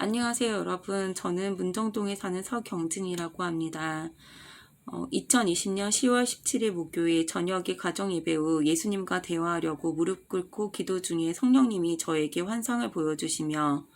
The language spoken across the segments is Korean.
안녕하세요, 여러분. 저는 문정동에 사는 서경진이라고 합니다. 2020년 10월 17일 목요일 저녁에 가정예배 후 예수님과 대화하려고 무릎 꿇고 기도 중에 성령님이 저에게 환상을 보여주시며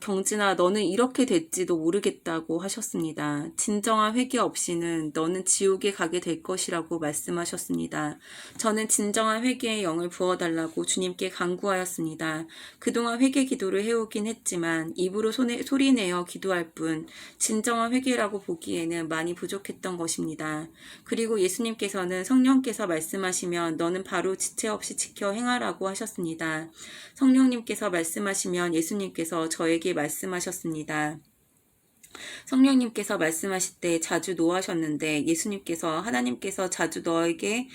경진아, 너는 이렇게 될지도 모르겠다고 하셨습니다. 진정한 회개 없이는 너는 지옥에 가게 될 것이라고 말씀하셨습니다. 저는 진정한 회개의 영을 부어달라고 주님께 간구하였습니다. 그동안 회개 기도를 해오긴 했지만 입으로 소리내어 기도할 뿐 진정한 회개라고 보기에는 많이 부족했던 것입니다. 그리고 예수님께서는 성령께서 말씀하시면 너는 바로 지체 없이 지켜 행하라고 하셨습니다. 성령님께서 말씀하시면 예수님께서 저에게 말씀하셨습니다. 성령님께서 말씀하실 때 자주 노하셨는데 예수님께서 하나님께서 자주 너에게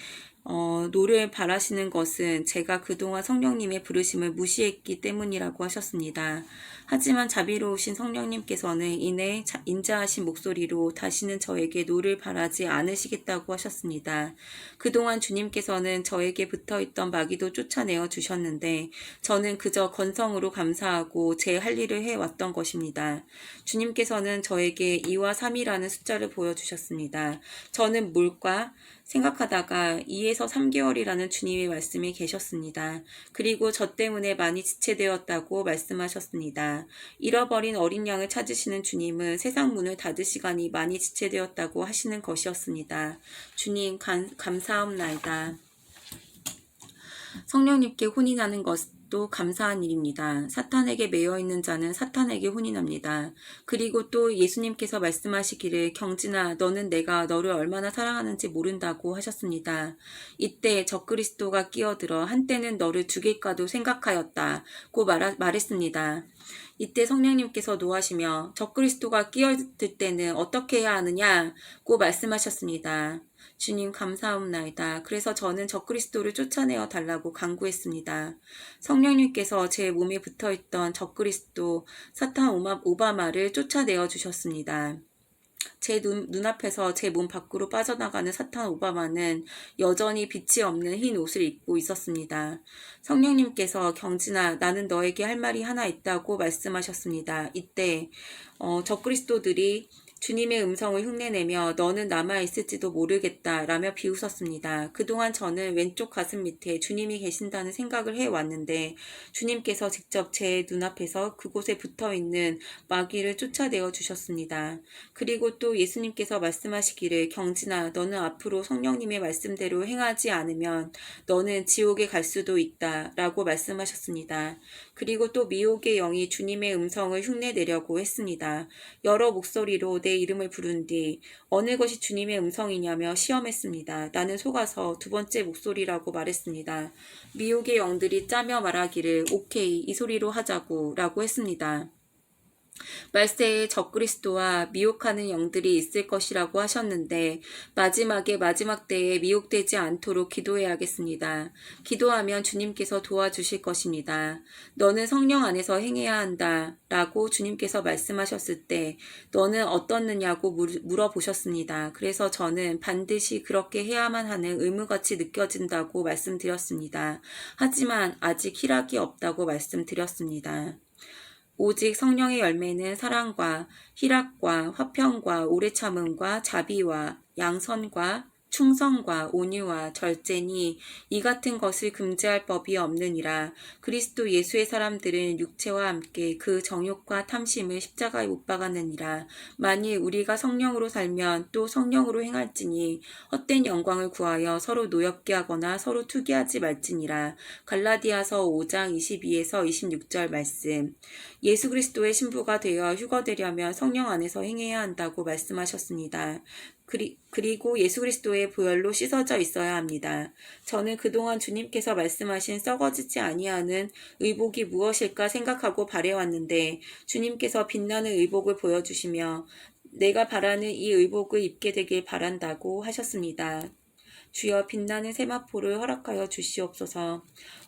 노를 바라시는 것은 제가 그동안 성령님의 부르심을 무시했기 때문이라고 하셨습니다. 하지만 자비로우신 성령님께서는 이내 인자하신 목소리로 다시는 저에게 노를 바라지 않으시겠다고 하셨습니다. 그동안 주님께서는 저에게 붙어있던 마귀도 쫓아내어 주셨는데 저는 그저 건성으로 감사하고 제 할 일을 해왔던 것입니다. 주님께서는 저에게 2와 3이라는 숫자를 보여주셨습니다. 저는 뭘까 생각하다가 2에서 3개월이라는 주님의 말씀이 계셨습니다. 그리고 저 때문에 많이 지체되었다고 말씀하셨습니다. 잃어버린 어린 양을 찾으시는 주님은 세상 문을 닫을 시간이 많이 지체되었다고 하시는 것이었습니다. 주님 감사합나이다. 성령님께 혼이 나는 것도 감사한 일입니다. 사탄에게 매여있는 자는 사탄에게 혼이 납니다. 그리고 또 예수님께서 말씀하시기를 경진아 너는 내가 너를 얼마나 사랑하는지 모른다고 하셨습니다. 이때 적그리스도가 끼어들어 한때는 너를 죽일까도 생각하였다고 말했습니다. 이때 성령님께서 노하시며 적그리스도가 끼어들 때는 어떻게 해야 하느냐고 말씀하셨습니다. 주님 감사합나이다. 그래서 저는 적그리스도를 쫓아내어 달라고 간구했습니다. 성령님께서 제 몸에 붙어있던 적그리스도 사탄 오바마를 쫓아내어 주셨습니다. 제 눈앞에서 제 몸 밖으로 빠져나가는 사탄 오바마는 여전히 빛이 없는 흰 옷을 입고 있었습니다. 성령님께서 경진아 나는 너에게 할 말이 하나 있다고 말씀하셨습니다. 이때 적그리스도들이 주님의 음성을 흉내내며 너는 남아있을지도 모르겠다 라며 비웃었습니다. 그동안 저는 왼쪽 가슴 밑에 주님이 계신다는 생각을 해왔는데 주님께서 직접 제 눈앞에서 그곳에 붙어있는 마귀를 쫓아내어 주셨습니다. 그리고 또 예수님께서 말씀하시기를 경진아 너는 앞으로 성령님의 말씀대로 행하지 않으면 너는 지옥에 갈 수도 있다 라고 말씀하셨습니다. 그리고 또 미혹의 영이 주님의 음성을 흉내내려고 했습니다. 여러 목소리로 내 이름을 부른 뒤 어느 것이 주님의 음성이냐며 시험했습니다. 나는 속아서 두 번째 목소리라고 말했습니다. 미혹의 영들이 짜며 말하기를 오케이 이 소리로 하자고 라고 했습니다. 말세에 적그리스도와 미혹하는 영들이 있을 것이라고 하셨는데 마지막 때에 미혹되지 않도록 기도해야겠습니다. 기도하면 주님께서 도와주실 것입니다. 너는 성령 안에서 행해야 한다 라고 주님께서 말씀하셨을 때 너는 어떻느냐고 물어보셨습니다. 그래서 저는 반드시 그렇게 해야만 하는 의무같이 느껴진다고 말씀드렸습니다. 하지만 아직 희락이 없다고 말씀드렸습니다. 오직 성령의 열매는 사랑과 희락과 화평과 오래 참음과 자비와 양선과 충성과 온유와 절제니 이 같은 것을 금지할 법이 없느니라. 그리스도 예수의 사람들은 육체와 함께 그 정욕과 탐심을 십자가에 못 박았느니라. 만일 우리가 성령으로 살면 또 성령으로 행할지니 헛된 영광을 구하여 서로 노엽게 하거나 서로 투기하지 말지니라. 갈라디아서 5장 22에서 26절 말씀. 예수 그리스도의 신부가 되어 휴거되려면 성령 안에서 행해야 한다고 말씀하셨습니다. 그리고 예수 그리스도의 보혈로 씻어져 있어야 합니다. 저는 그동안 주님께서 말씀하신 썩어지지 아니하는 의복이 무엇일까 생각하고 바래왔는데 주님께서 빛나는 의복을 보여주시며 내가 바라는 이 의복을 입게 되길 바란다고 하셨습니다. 주여 빛나는 세마포를 허락하여 주시옵소서.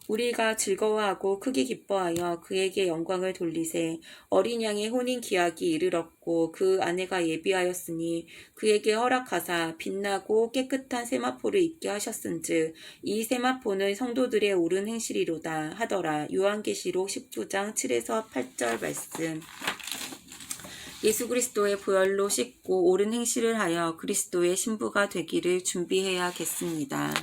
우리가 즐거워하고 크게 기뻐하여 그에게 영광을 돌리세. 어린 양의 혼인 기약이 이르렀고 그 아내가 예비하였으니 그에게 허락하사 빛나고 깨끗한 세마포를 입게 하셨은즉 이 세마포는 성도들의 옳은 행실이로다 하더라. 요한계시록 19장 7에서 8절 말씀. 예수 그리스도의 보혈로 씻고 옳은 행실을 하여 그리스도의 신부가 되기를 준비해야겠습니다.